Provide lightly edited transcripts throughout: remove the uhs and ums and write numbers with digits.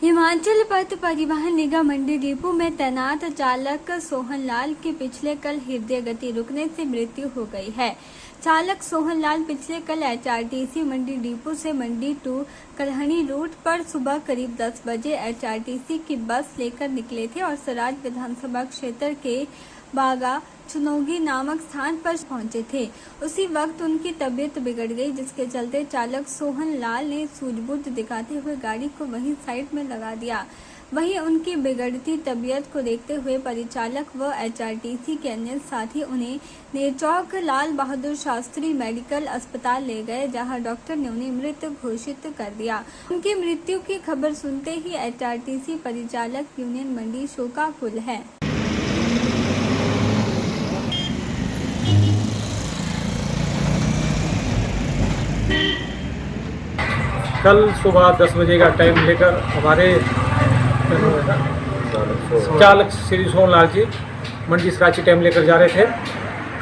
हिमाचल पथ परिवहन निगम मंडी डिपो में तैनात चालक सोहनलाल की पिछले कल हृदय गति रुकने से मृत्यु हो गई है। चालक सोहनलाल पिछले कल एचआरटीसी मंडी डिपो से मंडी टू कल्हणी रूट पर सुबह करीब 10 बजे एचआरटीसी की बस लेकर निकले थे और सराज विधानसभा क्षेत्र के बागा चुनौगी नामक स्थान पर पहुंचे थे। उसी वक्त उनकी तबीयत बिगड़ गई, जिसके चलते चालक सोहन लाल ने सूझबूझ दिखाते हुए गाड़ी को वहीं साइड में लगा दिया। वहीं उनकी बिगड़ती तबीयत को देखते हुए परिचालक व एचआरटीसी के अन्य साथी उन्हें नेरचौक लाल बहादुर शास्त्री मेडिकल अस्पताल ले गए, जहां डॉक्टर ने उन्हें मृत घोषित कर दिया। उनकी मृत्यु की खबर सुनते ही एचआरटीसी परिचालक यूनियन मंडी शोकाकुल है। कल सुबह 10 बजे का टाइम लेकर हमारे चालक श्री सोहनलाल जी मंडी सराची टाइम लेकर जा रहे थे।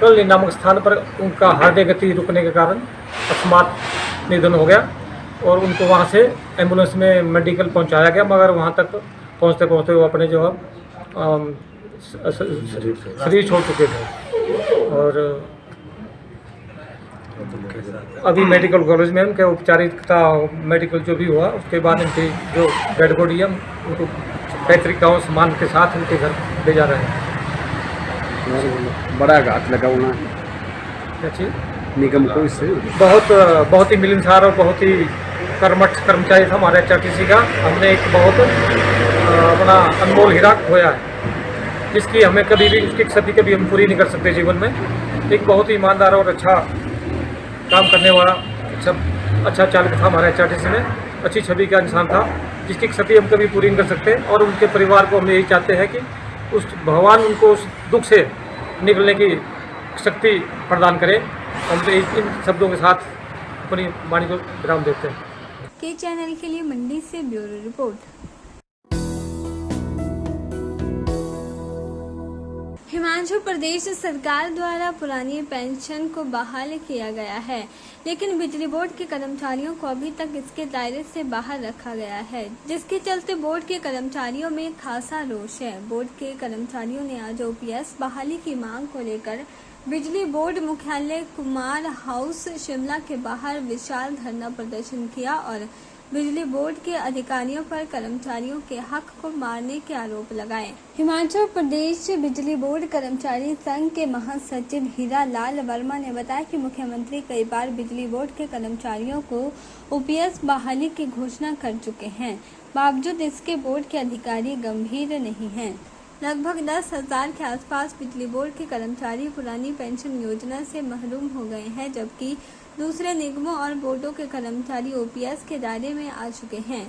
कल नामक स्थान पर उनका हृदय गति रुकने के कारण अकस्मात निधन हो गया और उनको वहां से एम्बुलेंस में मेडिकल पहुंचाया गया, मगर वहां तक पहुंचते पहुंचते वो अपने जो शरीर छोड़ चुके थे और अभी मेडिकल कॉलेज में उनके उपचारिकता मेडिकल जो भी हुआ उसके बाद उनकी जो डेड बॉडी है उनको पैतृक गाँव सम्मान के साथ उनके घर ले जा रहे हैं। बड़ा घात लगा हुआ क्या चीज़ निगम को इससे बहुत ही मिलनसार और बहुत ही कर्मठ कर्मचारी था हमारे एचआरटीसी का। हमने एक बहुत अपना अनमोल हीरा खोया है, जिसकी हमें कभी भी उसकी क्षति कभी हम पूरी नहीं कर सकते जीवन में। एक बहुत ही ईमानदार और अच्छा काम करने वाला अच्छा चालक था हमारे एचआरटीसी में, अच्छी छवि का इंसान था, जिसकी क्षति हम कभी पूरी नहीं कर सकते। और उनके परिवार को हम यही चाहते हैं कि उस भगवान उनको उस दुख से निकलने की शक्ति प्रदान करें। हम तो इन शब्दों के साथ अपनी वाणी को विराम देते हैं। के चैनल के लिए मंडी से ब्यूरो रिपोर्ट। हिमाचल प्रदेश सरकार द्वारा पुरानी पेंशन को बहाल किया गया है, लेकिन बिजली बोर्ड के कर्मचारियों को अभी तक इसके दायरे से बाहर रखा गया है, जिसके चलते बोर्ड के कर्मचारियों में खासा रोष है। बोर्ड के कर्मचारियों ने आज ओपीएस बहाली की मांग को लेकर बिजली बोर्ड मुख्यालय कुमार हाउस शिमला के बाहर विशाल धरना प्रदर्शन किया और बिजली बोर्ड के अधिकारियों पर कर्मचारियों के हक को मारने के आरोप लगाए। हिमाचल प्रदेश बिजली बोर्ड कर्मचारी संघ के महासचिव हीरा लाल वर्मा ने बताया कि मुख्यमंत्री कई बार बिजली बोर्ड के कर्मचारियों को ओपीएस बहाली की घोषणा कर चुके हैं, बावजूद इसके बोर्ड के अधिकारी गंभीर नहीं हैं। लगभग 10,000 के आसपास बिजली बोर्ड के कर्मचारी पुरानी पेंशन योजना से महरूम हो गए हैं, जबकि दूसरे निगमों और बोर्डों के कर्मचारी ओपीएस के दायरे में आ चुके हैं।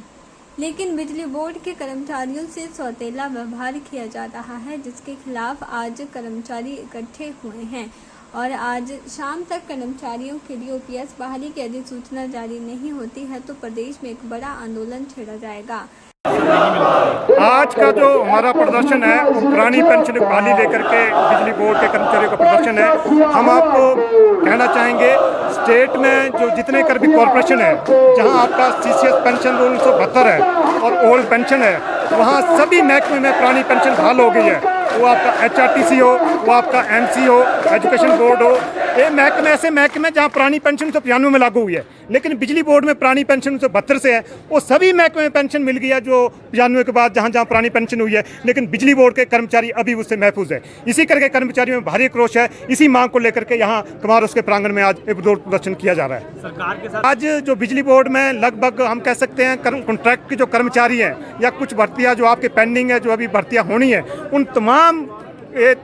लेकिन बिजली बोर्ड के कर्मचारियों से सौतेला व्यवहार किया जा रहा है, जिसके खिलाफ आज कर्मचारी इकट्ठे हुए हैं और आज शाम तक कर्मचारियों के लिए ओपीएस बहाली की अधिसूचना जारी नहीं होती है तो प्रदेश में एक बड़ा आंदोलन छेड़ा जाएगा। आज का जो हमारा प्रदर्शन है वो पुरानी पेंशन बहाली लेकर के बिजली बोर्ड के कर्मचारियों का प्रदर्शन है। हम आपको कहना चाहेंगे स्टेट में जो जितने कर भी कॉरपोरेशन है, जहां आपका सीसीएस पेंशन रूल 172 है और ओल्ड पेंशन है, वहां सभी महकमे में पुरानी पेंशन बहाल हो गई है। वो आपका एचआरटीसी हो, वो आपका एमसी हो, एजुकेशन बोर्ड हो, ये महकमे ऐसे महकमे जहाँ पुरानी पेंशन 1995 में लागू हुई है, लेकिन बिजली बोर्ड में पुरानी पेंशन 1972 से है। वो सभी महकमे में पेंशन मिल गई है जो 95 के बाद जहाँ जहाँ पुरानी पेंशन हुई है, लेकिन बिजली बोर्ड के कर्मचारी अभी उससे महफूज है। इसी करके कर्मचारियों में भारी क्रोश है। इसी मांग को लेकर के यहाँ कुमार हाउस के प्रांगण में आज एक विरोध प्रदर्शन किया जा रहा है। सरकार के साथ आज जो बिजली बोर्ड में लगभग हम कह सकते हैं कॉन्ट्रैक्ट के जो कर्मचारी हैं या कुछ भर्तियाँ जो आपके पेंडिंग है, जो अभी भर्तियाँ होनी है, उन तमाम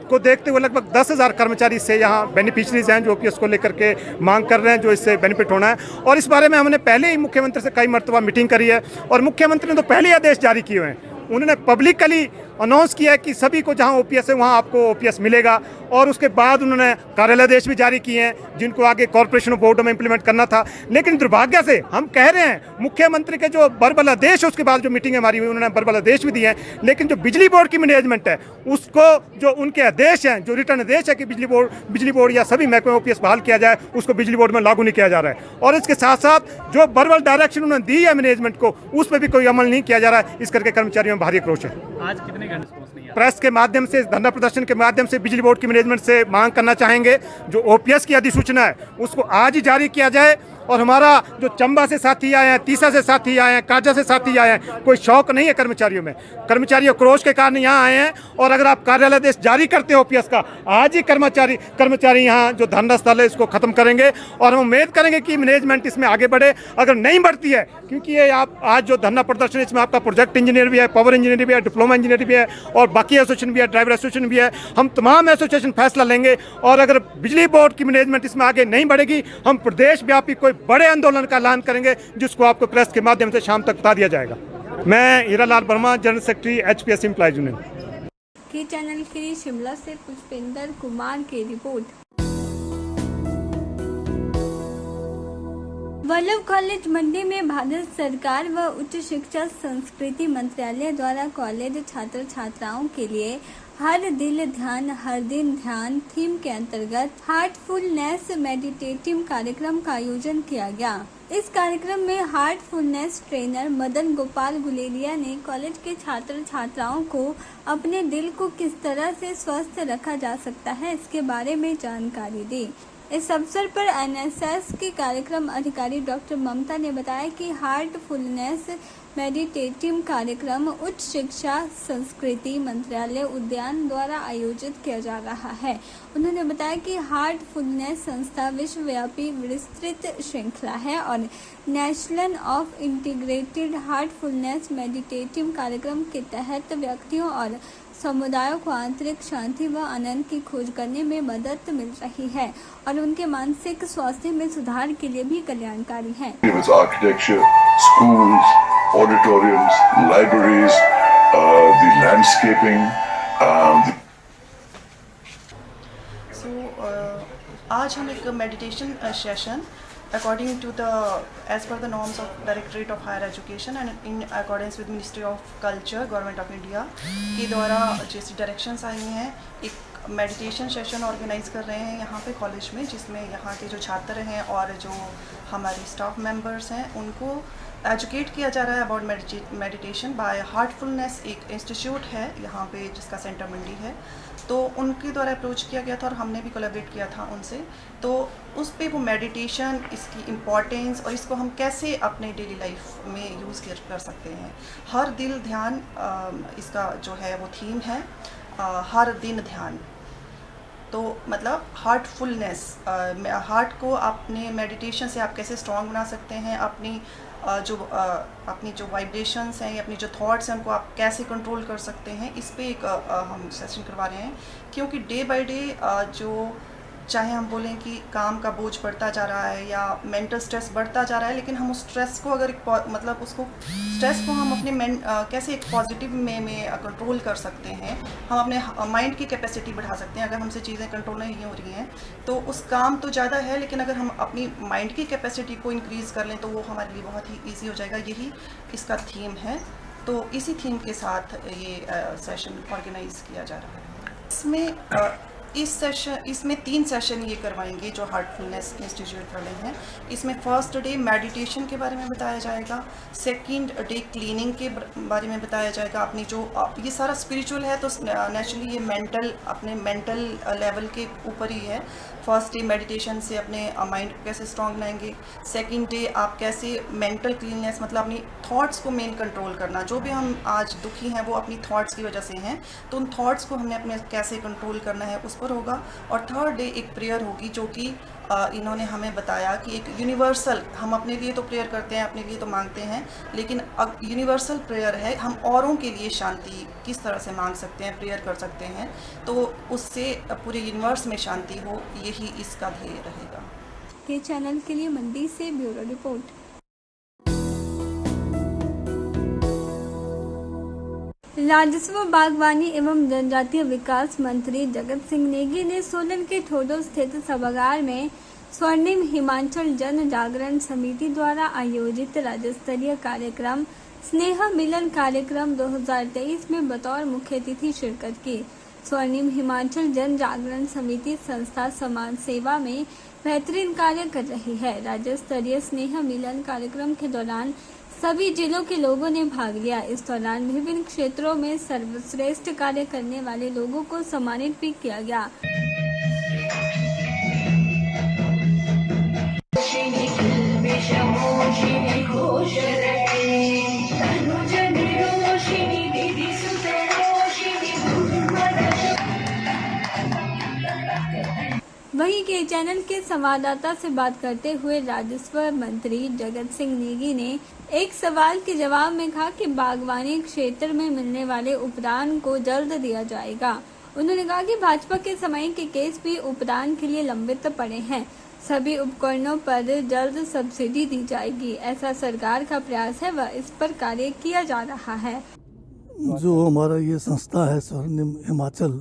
को देखते हुए लगभग 10,000 कर्मचारी से यहाँ बेनिफिशरीज हैं जो कि इसको लेकर के मांग कर रहे हैं, जो इससे बेनिफिट होना है। और इस बारे में हमने पहले ही मुख्यमंत्री से कई मरतबा मीटिंग करी है और मुख्यमंत्री ने तो पहले ही आदेश जारी किए हुए हैं। उन्होंने पब्लिकली अनाउंस किया है कि सभी को जहां ओपीएस है वहां आपको ओपीएस मिलेगा। और उसके बाद उन्होंने कार्यालयादेश भी जारी किए हैं जिनको आगे कॉर्पोरेशन बोर्ड में इंप्लीमेंट करना था। लेकिन दुर्भाग्य से हम कह रहे हैं, मुख्यमंत्री के जो वर्बल आदेश है उसके बाद जो मीटिंग हमारी हुई उन्होंने वर्बल आदेश भी दिए हैं, लेकिन जो बिजली बोर्ड की मैनेजमेंट है उसको जो उनके आदेश हैं, जो रिटर्न आदेश है कि बिजली बोर्ड या सभी महकमे ओपीएस बहाल किया जाए, उसको बिजली बोर्ड में लागू नहीं किया जा रहा है। और इसके साथ साथ जो वर्बल डायरेक्शन उन्होंने दी है मैनेजमेंट को उस पर भी कोई अमल नहीं किया जा रहा है। इस करके कर्मचारियों में भारी आक्रोश है। आज कितने घंटे रिस्पॉन्स नहीं आया? प्रेस के माध्यम से, धरना प्रदर्शन के माध्यम से बिजली बोर्ड की मैनेजमेंट से मांग करना चाहेंगे जो ओपीएस की अधिसूचना है उसको आज ही जारी किया जाए। और हमारा जो चंबा से साथी आए हैं, तीसा से साथी आए हैं, काजा से साथी आए हैं, कोई शौक नहीं है कर्मचारियों में। कर्मचारी आक्रोश के कारण यहाँ आए हैं। और अगर आप कार्यालयादेश जारी करते हो ओपीएस का, आज ही कर्मचारी यहाँ जो धरना स्थल है इसको खत्म करेंगे। और हम उम्मीद करेंगे कि मैनेजमेंट इसमें आगे बढ़े। अगर नहीं बढ़ती है, क्योंकि ये आप आज जो धरना प्रदर्शन है इसमें आपका प्रोजेक्ट इंजीनियर भी है, पावर इंजीनियर भी है, डिप्लोमा इंजीनियर भी है और बाकी एसोसिएशन भी है, ड्राइवर एसोसिएशन भी है। हम तमाम एसोसिएशन फैसला लेंगे और अगर बिजली बोर्ड की मैनेजमेंट इसमें आगे नहीं बढ़ेगी, हम प्रदेश व्यापी कोई बड़े आंदोलन का ऐलान करेंगे जिसको आपको प्रेस के माध्यम से शाम तक बता दिया जाएगा। मैं Hiralal Verma, general secretary HPS employees union. के चैनल के लिए शिमला से पुष्पेंद्र कुमार की रिपोर्ट। वल्लभ कॉलेज मंडी में भारत सरकार व उच्च शिक्षा संस्कृति मंत्रालय द्वारा कॉलेज छात्र छात्राओं के लिए हर दिल ध्यान हर दिन ध्यान थीम के अंतर्गत हार्टफुलनेस मेडिटेटिव कार्यक्रम का आयोजन किया गया। इस कार्यक्रम में हार्टफुलनेस ट्रेनर मदन गोपाल गुलेरिया ने कॉलेज के छात्र छात्राओं को अपने दिल को किस तरह से स्वस्थ रखा जा सकता है इसके बारे में जानकारी दी। इस अवसर पर एनएसएस के कार्यक्रम अधिकारी डॉक्टर ममता ने बताया कि हार्टफुलनेस मेडिटेटिव कार्यक्रम उच्च शिक्षा संस्कृति मंत्रालय उद्यान द्वारा आयोजित किया जा रहा है। उन्होंने बताया कि हार्टफुलनेस संस्था विश्वव्यापी विस्तृत श्रृंखला है और national of integrated Heartfulness meditative कार्यक्रम के तहत व्यक्तियों और समुदायों को आंतरिक शांति व आनंद की खोज करने में मदद मिल रही है और उनके मानसिक स्वास्थ्य में सुधार के लिए भी कल्याणकारी है। Architecture, schools, auditoriums, libraries, the landscaping. आज हम एक meditation session according to the as per the norms of Directorate of Higher Education and in accordance with Ministry of Culture, Government of India के द्वारा जैसी डायरेक्शंस आई हैं, एक meditation session organise कर रहे हैं यहाँ पे कॉलेज में, जिसमें यहाँ के जो छात्र हैं और जो हमारे स्टाफ मेंबर्स हैं उनको एजुकेट किया जा रहा है अबाउट मेडिटेशन बाय हार्टफुलनेस। एक इंस्टीट्यूट है यहाँ पे जिसका सेंटर मंडी है, तो उनके द्वारा अप्रोच किया गया था और हमने भी कोलैबोरेट किया था उनसे। तो उस पे वो मेडिटेशन, इसकी इम्पॉर्टेंस और इसको हम कैसे अपने डेली लाइफ में यूज़ कर सकते हैं। हर दिल ध्यान इसका जो है वो थीम है, हर दिन ध्यान। तो मतलब हार्टफुलनेस, हार्ट को अपने मेडिटेशन से आप कैसे स्ट्रॉन्ग बना सकते हैं, अपनी जो वाइब्रेशंस हैं या अपनी जो थॉट्स हैं उनको आप कैसे कंट्रोल कर सकते हैं, इस पे एक हम सेशन करवा रहे हैं। क्योंकि डे बाय डे जो चाहे हम बोलें कि काम का बोझ बढ़ता जा रहा है या मेंटल स्ट्रेस बढ़ता जा रहा है, लेकिन हम उस स्ट्रेस को अगर मतलब उसको स्ट्रेस को हम अपने कैसे एक पॉजिटिव में कंट्रोल कर सकते हैं, हम अपने माइंड की कैपेसिटी बढ़ा सकते हैं। अगर हमसे चीज़ें कंट्रोल नहीं हो रही हैं तो उस काम तो ज़्यादा है, लेकिन अगर हम अपनी माइंड की कैपेसिटी को इंक्रीज़ कर लें तो वो हमारे लिए बहुत ही ईजी हो जाएगा। यही इसका थीम है। तो इसी थीम के साथ ये सेशन ऑर्गेनाइज किया जा रहा है। इसमें 3 सेशन ये करवाएंगे जो हार्टफुलनेस इंस्टीट्यूट वाले हैं। इसमें फर्स्ट डे मेडिटेशन के बारे में बताया जाएगा, सेकंड डे क्लीनिंग के बारे में बताया जाएगा। अपनी जो ये सारा स्पिरिचुअल है तो नेचुरली ये अपने मेंटल लेवल के ऊपर ही है। फर्स्ट डे मेडिटेशन से अपने माइंड को कैसे स्ट्रॉन्ग बनाएंगे, सेकंड डे आप कैसे मेंटल क्लीननेस मतलब अपनी थॉट्स को मेन कंट्रोल करना। जो भी हम आज दुखी हैं वो अपनी थॉट्स की वजह से हैं, तो उन थॉट्स को हमने अपने कैसे कंट्रोल करना है उस पर होगा। और थर्ड डे एक प्रेयर होगी जो कि इन्होंने हमें बताया कि एक यूनिवर्सल, हम अपने लिए तो प्रेयर करते हैं, अपने लिए तो मांगते हैं, लेकिन अब यूनिवर्सल प्रेयर है, हम औरों के लिए शांति किस तरह से मांग सकते हैं, प्रेयर कर सकते हैं, तो उससे पूरे यूनिवर्स में शांति हो, यही इसका ध्येय रहेगा। के चैनल के लिए मंडी से ब्यूरो रिपोर्ट। राजस्व, बागवानी एवं जनजातीय विकास मंत्री जगत सिंह नेगी ने सोलन के ठोडो स्थित सभागार में स्वर्णिम हिमाचल जन जागरण समिति द्वारा आयोजित राज्य स्तरीय कार्यक्रम स्नेह मिलन कार्यक्रम 2023 में बतौर मुख्य अतिथि शिरकत की। स्वर्णिम हिमाचल जन जागरण समिति संस्था समाज सेवा में बेहतरीन कार्य कर रही है। राज्य स्तरीय स्नेह मिलन कार्यक्रम के दौरान सभी जिलों के लोगों ने भाग लिया। इस दौरान विभिन्न क्षेत्रों में सर्वश्रेष्ठ कार्य करने वाले लोगों को सम्मानित भी किया गया। वहीं के चैनल के संवाददाता से बात करते हुए राजस्व मंत्री जगत सिंह नेगी ने एक सवाल के जवाब में कहा कि बागवानी क्षेत्र में मिलने वाले उपदान को जल्द दिया जाएगा। उन्होंने कहा कि भाजपा के समय के केस भी उपदान के लिए लंबित पड़े हैं। सभी उपकरणों पर जल्द सब्सिडी दी जाएगी। ऐसा सरकार का प्रयास है व इस पर कार्य किया जा रहा है। जो हमारा ये संस्था है स्वर्णिम हिमाचल,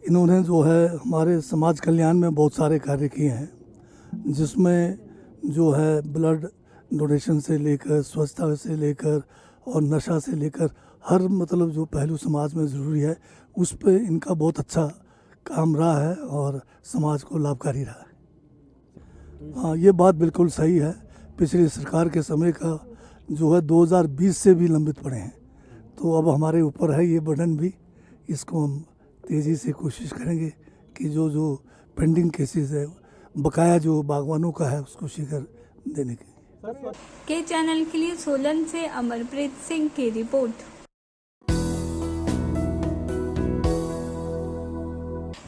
इन्होंने जो है हमारे समाज कल्याण में बहुत सारे कार्य किए हैं, जिसमें जो है ब्लड डोनेशन से लेकर स्वच्छता से लेकर और नशा से लेकर हर मतलब जो पहलू समाज में ज़रूरी है उस पे इनका बहुत अच्छा काम रहा है और समाज को लाभकारी रहा है। हाँ, ये बात बिल्कुल सही है। पिछली सरकार के समय का जो है 2020 से भी लंबित पड़े हैं, तो अब हमारे ऊपर है ये बर्डन भी। इसको हम तेज़ी से कोशिश करेंगे कि जो पेंडिंग केसेस है, बकाया जो बागवानों का है, उसको शीघ्र देने के चैनल के लिए सोलन से अमरप्रीत सिंह की रिपोर्ट।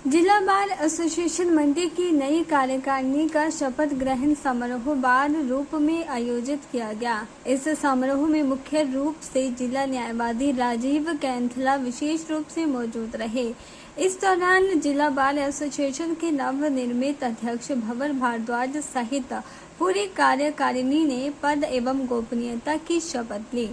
जिला बार एसोसिएशन मंडी की नई कार्यकारिणी का शपथ ग्रहण समारोह बार रूप में आयोजित किया गया। इस समारोह में मुख्य रूप से जिला न्यायवादी राजीव कैंथला विशेष रूप से मौजूद रहे। इस दौरान जिला बार एसोसिएशन के नवनिर्मित अध्यक्ष भंवर भारद्वाज सहित पूरी कार्यकारिणी ने पद एवं गोपनीयता की शपथ ली।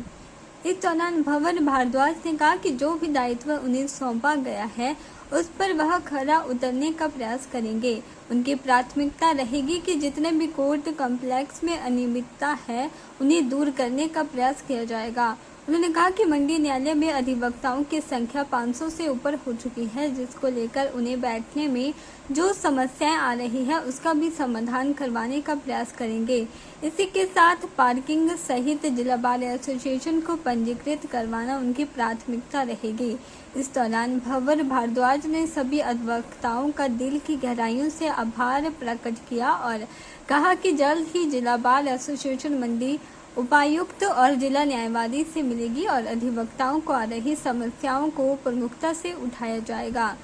इस दौरान भंवर भारद्वाज ने कहा कि जो भी दायित्व उन्हें सौंपा गया है उस पर वह खरा उतरने का प्रयास करेंगे। उनकी प्राथमिकता रहेगी कि जितने भी कोर्ट कॉम्प्लेक्स में अनियमितता है उन्हें दूर करने का प्रयास किया जाएगा। उन्होंने कहा कि मंडी न्यायालय में अधिवक्ताओं की संख्या 500 से ऊपर हो चुकी है, जिसको लेकर उन्हें बैठने में जो समस्याएं आ रही है उसका भी समाधान करवाने का प्रयास करेंगे। इसी के साथ पार्किंग सहित जिला बार एसोसिएशन को पंजीकृत करवाना उनकी प्राथमिकता रहेगी। इस दौरान भंवर भारद्वाज ने सभी अधिवक्ताओं का दिल की गहराइयों से आभार प्रकट किया और कहा कि जल्द ही जिला बार एसोसिएशन मंडी उपायुक्त और जिला न्यायवादी से मिलेगी और अधिवक्ताओं को आ रही समस्याओं को प्रमुखता से उठाया जाएगा।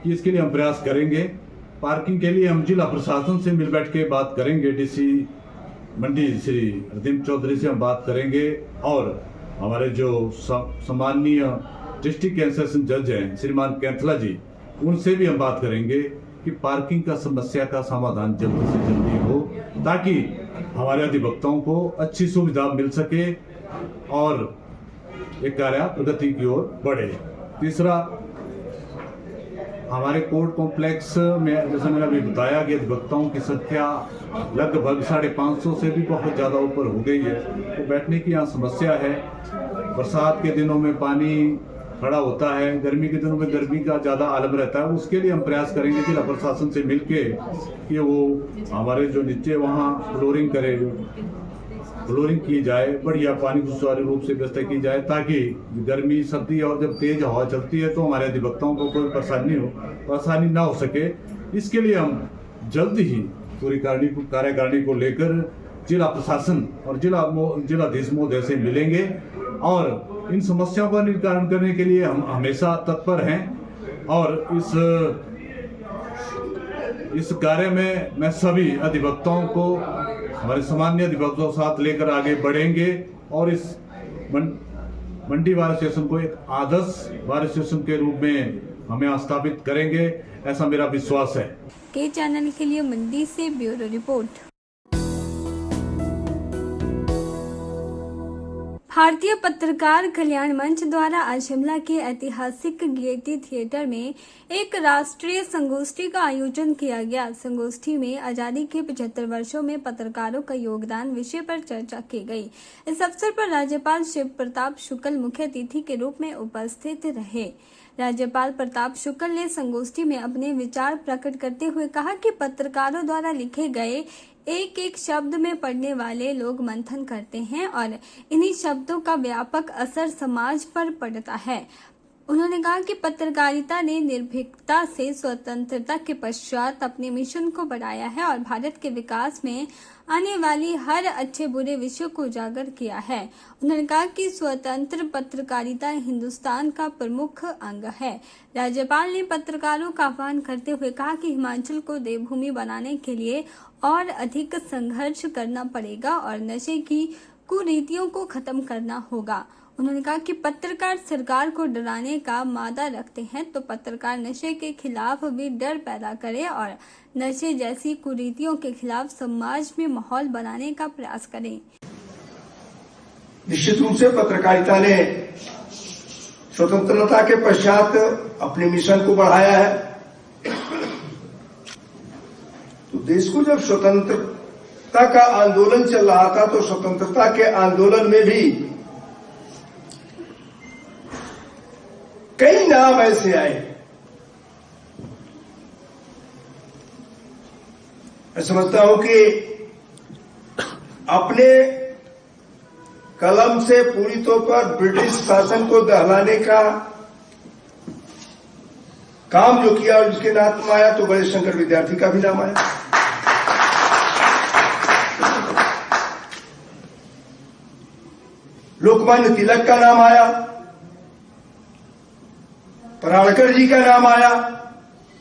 इसके लिए हम प्रयास करेंगे। पार्किंग के लिए हम जिला प्रशासन से मिल बैठ के बात करेंगे। डीसी मंडी श्री रदीम चौधरी से हम बात करेंगे और हमारे जो सम्माननीय डिस्ट्रिक्ट कैंसलेशन जज हैं श्रीमान कैंथला जी, उनसे भी हम बात करेंगे कि पार्किंग का समस्या का समाधान जल्द से जल्दी हो, ताकि हमारे अधिवक्ताओं को अच्छी सुविधा मिल सके और एक कार्य प्रगति की ओर बढ़े। तीसरा, हमारे कोर्ट कॉम्प्लेक्स में जैसा मैंने अभी बताया कि अधिवक्ताओं की संख्या लगभग 550 से भी बहुत ज़्यादा ऊपर हो गई है, तो बैठने की यहाँ समस्या है। बरसात के दिनों में पानी खड़ा होता है, गर्मी के दिनों में गर्मी का ज़्यादा आलम रहता है। उसके लिए हम प्रयास करेंगे जिला प्रशासन से मिलके कि वो हमारे जो नीचे वहाँ फ्लोरिंग करे, फ्लोरिंग की जाए, बढ़िया पानी को सुचारू रूप से व्यवस्था की जाए, ताकि गर्मी सर्दी और जब तेज हवा चलती है तो हमारे अधिवक्ताओं को कोई परेशानी ना हो सके। इसके लिए हम जल्द ही पूरी कार्यकारिणी को लेकर जिला प्रशासन और जिलाधीश महोदय से मिलेंगे और इन समस्याओं का निवारण करने के लिए हम हमेशा तत्पर हैं। और इस कार्य में मैं सभी अधिवक्ताओं को, हमारे सामान्य अधिवक्ताओं के साथ लेकर आगे बढ़ेंगे और इस मंडी बार एसोसिएशन को एक आदर्श बार एसोसिएशन के रूप में हमें स्थापित करेंगे, ऐसा मेरा विश्वास है। के चैनल के लिए मंडी से ब्यूरो रिपोर्ट। भारतीय पत्रकार कल्याण मंच द्वारा आज शिमला के ऐतिहासिक गेयटी थिएटर में एक राष्ट्रीय संगोष्ठी का आयोजन किया गया। संगोष्ठी में आजादी के 75 वर्षों में पत्रकारों का योगदान विषय पर चर्चा की गई। इस अवसर पर राज्यपाल शिव प्रताप शुक्ल मुख्य अतिथि के रूप में उपस्थित रहे। राज्यपाल प्रताप शुक्ल ने संगोष्ठी में अपने विचार प्रकट करते हुए कहा कि पत्रकारों द्वारा लिखे गए एक एक शब्द में पढ़ने वाले लोग मंथन करते हैं और इन्हीं शब्दों का व्यापक असर समाज पर पड़ता है। उन्होंने कहा कि पत्रकारिता ने निर्भीकता से स्वतंत्रता के पश्चात अपने मिशन को बढ़ाया है और भारत के विकास में आने वाली हर अच्छे बुरे विषयों को उजागर किया है। उन्होंने कहा कि स्वतंत्र पत्रकारिता हिंदुस्तान का प्रमुख अंग है। राज्यपाल ने पत्रकारों का आह्वान करते हुए कहा कि हिमाचल को देवभूमि बनाने के लिए और अधिक संघर्ष करना पड़ेगा और नशे की कुरीतियों को खत्म करना होगा। उन्होंने कहा कि पत्रकार सरकार को डराने का मादा रखते हैं तो पत्रकार नशे के खिलाफ भी डर पैदा करे और नशे जैसी कुरीतियों के खिलाफ समाज में माहौल बनाने का प्रयास करें। निश्चित रूप से पत्रकारिता ने स्वतंत्रता के पश्चात अपने मिशन को बढ़ाया है। तो देश को जब स्वतंत्रता का आंदोलन चल रहा था तो स्वतंत्रता के आंदोलन में भी कई नाम ऐसे आए। मैं समझता हूं कि अपने कलम से पूरी तौर पर ब्रिटिश शासन को दहलाने का काम जो किया और जिसके नाम आया तो गणेश शंकर विद्यार्थी का भी नाम आया। लोकमान्य तिलक का नाम आया, पराड़कर जी का नाम आया।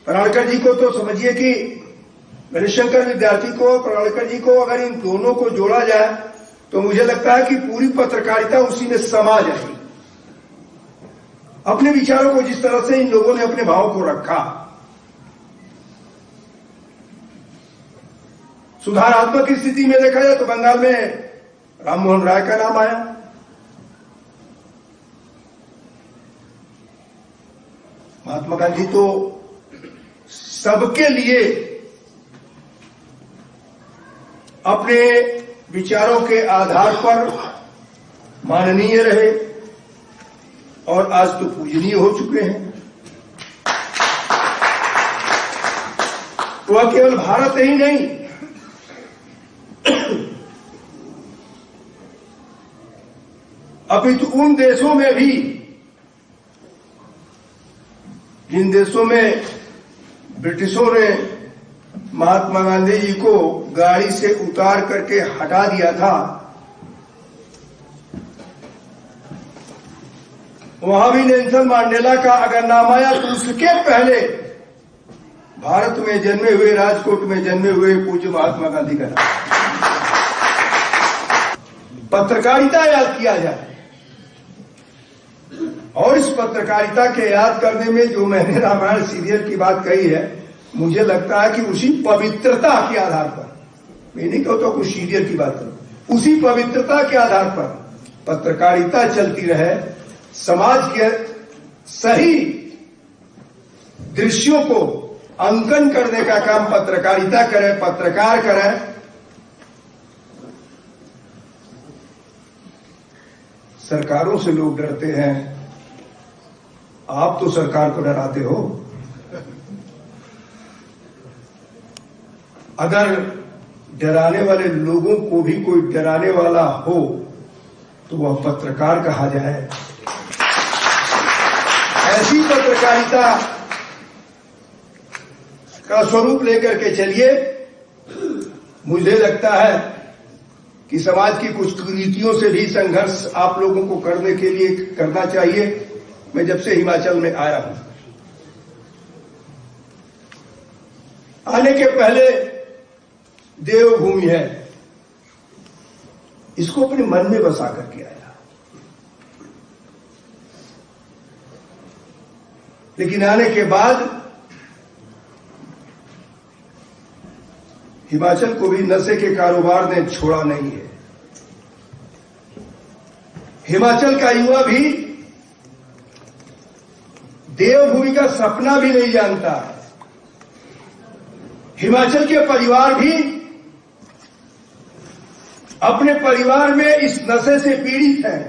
पराड़कर जी को तो समझिए कि गणेश शंकर विद्यार्थी को पराड़कर जी को अगर इन दोनों को जोड़ा जाए तो मुझे लगता है कि पूरी पत्रकारिता उसी में समा जाएगी। अपने विचारों को जिस तरह से इन लोगों ने अपने भावों को रखा, सुधारात्मक स्थिति में देखा जाए तो बंगाल में राममोहन राय का नाम आया। महात्मा गांधी तो सबके लिए अपने विचारों के आधार पर माननीय रहे और आज तो पूजनीय हो चुके हैं। वह केवल भारत ही नहीं, अपितु उन देशों में भी जिन देशों में ब्रिटिशों ने महात्मा गांधी जी को गाड़ी से उतार करके हटा दिया था, वहां भी नेल्सन मंडेला का अगर नाम आया तो उसके पहले भारत में जन्मे हुए, राजकोट में जन्मे हुए पूज्य महात्मा गांधी का नाम। पत्रकारिता याद किया जाए और इस पत्रकारिता के याद करने में जो मैंने रामायण सीरियल की बात कही है, मुझे लगता है कि उसी पवित्रता के आधार पर, मैं नहीं कहता कुछ सीरियल की बात करूं, उसी पवित्रता के आधार पर पत्रकारिता चलती रहे, समाज के सही दृश्यों को अंकन करने का काम पत्रकारिता करे, पत्रकार करे। सरकारों से लोग डरते हैं, आप तो सरकार को डराते हो। अगर डराने वाले लोगों को भी कोई डराने वाला हो तो वह पत्रकार कहा जाए। ऐसी पत्रकारिता का स्वरूप लेकर के चलिए। मुझे लगता है कि समाज की कुछ कुरीतियों से भी संघर्ष आप लोगों को करने के लिए करना चाहिए। मैं जब से हिमाचल में आया हूं, आने के पहले देवभूमि है, इसको अपने मन में बसा करके आया, लेकिन आने के बाद हिमाचल को भी नशे के कारोबार ने छोड़ा नहीं है। हिमाचल का युवा भी देवभूमि का सपना भी नहीं जानता। हिमाचल के परिवार भी अपने परिवार में इस नशे से पीड़ित हैं।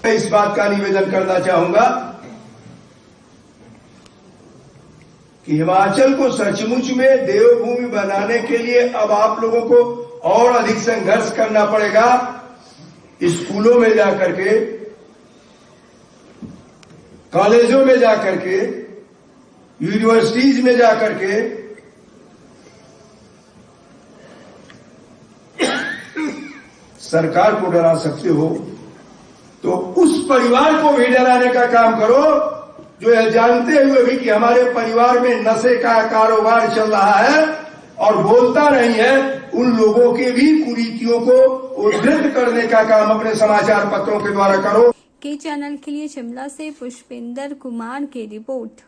मैं इस बात का निवेदन करना चाहूंगा कि हिमाचल को सचमुच में देवभूमि बनाने के लिए अब आप लोगों को और अधिक संघर्ष करना पड़ेगा। स्कूलों में जाकर के, कॉलेजों में जाकर के, यूनिवर्सिटीज में जाकर के सरकार को डरा सकते हो, तो उस परिवार को भी डराने का काम करो जो यह जानते हुए भी कि हमारे परिवार में नशे का कारोबार चल रहा है और बोलता नहीं है, उन लोगों के भी कुरीतियों को उद्धृत करने का काम अपने समाचार पत्रों के द्वारा करो। के चैनल के लिए शिमला से पुष्पेंद्र कुमार की रिपोर्ट।